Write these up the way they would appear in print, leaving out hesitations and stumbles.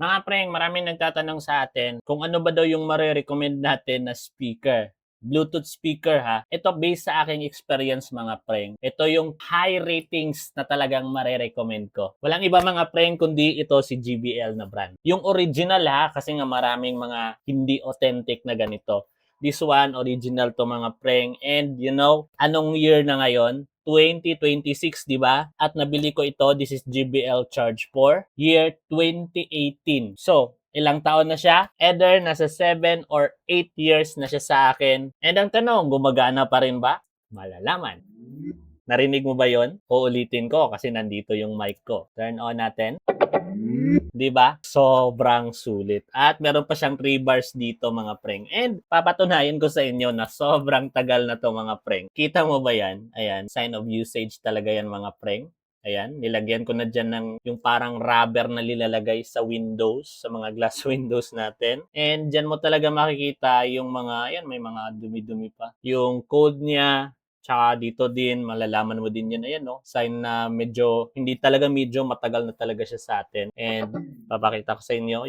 Mga preng, maraming nagtatanong sa atin kung ano ba daw yung mare-recommend natin na speaker. Bluetooth speaker ha. Ito based sa aking experience mga preng. Ito yung high ratings na talagang mare-recommend ko. Walang iba mga preng kundi ito si JBL na brand. Yung original ha kasi nga maraming mga hindi authentic na ganito. This one, original to mga preng. And you know, anong year na ngayon? 2026, di ba? At nabili ko ito, this is JBL Charge 4, year 2018. So, ilang taon na siya? Either nasa 7 or 8 years na siya sa akin. And ang tanong, gumagana pa rin ba? Malalaman. Narinig mo ba yon? Uulitin ko kasi nandito yung mic ko. Turn on natin. 'Di ba? Sobrang sulit. At meron pa siyang 3 bars dito mga preng. And papatunayan ko sa inyo na sobrang tagal na to mga preng. Kita mo ba yan? Ayan, sign of usage talaga yan mga preng. Ayan, nilagyan ko na dyan ng yung parang rubber na nilalagay sa windows, sa mga glass windows natin. And dyan mo talaga makikita yung mga, ayan, may mga dumi-dumi pa. Yung code niya, tsaka dito din, malalaman mo din yun. Ayan, no? Sign na medyo, hindi talaga medyo, matagal na talaga siya sa atin. And papakita ko sa inyo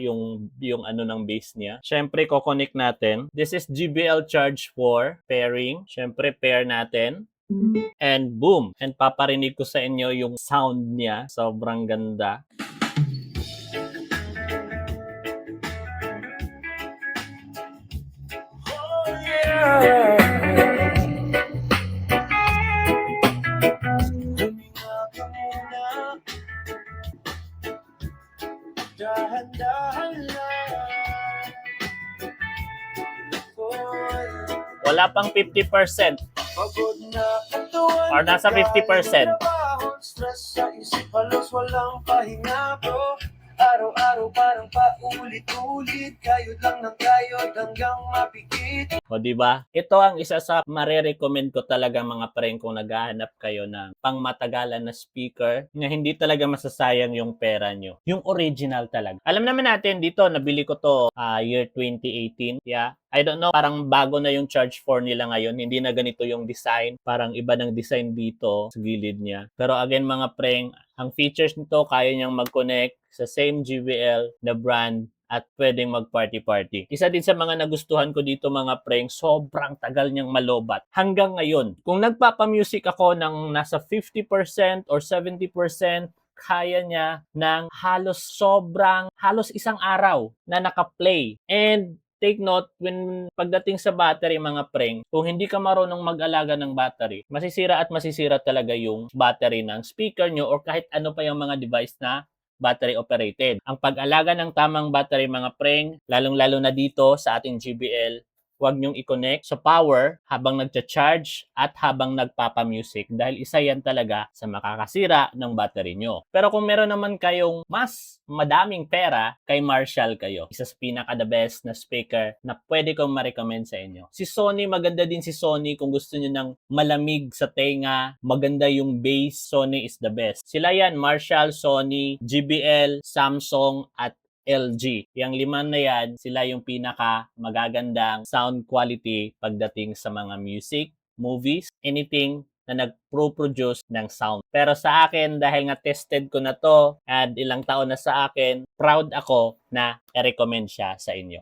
yung ano ng base niya. Siyempre, ko-connect natin. This is JBL Charge 4 pairing. Siyempre, pair natin. And boom! And paparinig ko sa inyo yung sound niya. Sobrang ganda. Oh, yeah! Wala pang 50%. Or nasa 50%. Stress sa isip, halos walang pahinga bro. Araw-araw parang paulit-ulit, kayod lang ng kayod hanggang mapikit. O diba? Ito ang isa sa mare-recommend ko talaga mga preng kung naghahanap kayo ng pangmatagalan na speaker na hindi talaga masasayang yung pera nyo. Yung original talaga. Alam naman natin dito, nabili ko to year 2018. Yeah. I don't know, parang bago na yung Charge 4 nila ngayon. Hindi na ganito yung design. Parang iba ng design dito sa gilid niya. Pero again mga preng, ang features nito, kaya niyang mag-connect sa same JBL na brand at pwedeng mag-party-party. Isa din sa mga nagustuhan ko dito mga preng, sobrang tagal niyang malobat. Hanggang ngayon, kung nagpapa-music ako ng nasa 50% or 70%, kaya niya ng halos isang araw na naka-play. And take note, when pagdating sa battery mga preng, kung hindi ka marunong mag-alaga ng battery, masisira at masisira talaga yung battery ng speaker nyo or kahit ano pa yung mga device na battery operated. Ang pag-alaga ng tamang battery mga preng, lalong-lalo na dito sa ating JBL, huwag nyong i-connect sa power habang nagcha-charge at habang nagpapa-music dahil isa yan talaga sa makakasira ng battery nyo. Pero kung meron naman kayong mas madaming pera, kay Marshall kayo. Isa sa pinaka-the best na speaker na pwede kong ma-recommend sa inyo. Si Sony, maganda din si Sony kung gusto nyo ng malamig sa tenga, maganda yung bass, Sony is the best. Sila yan, Marshall, Sony, JBL, Samsung, at LG. Yang lima na yan, sila yung pinaka magagandang sound quality pagdating sa mga music, movies, anything na nag-produce ng sound. Pero sa akin, dahil nga tested ko na to at ilang taon na sa akin, proud ako na i-recommend siya sa inyo.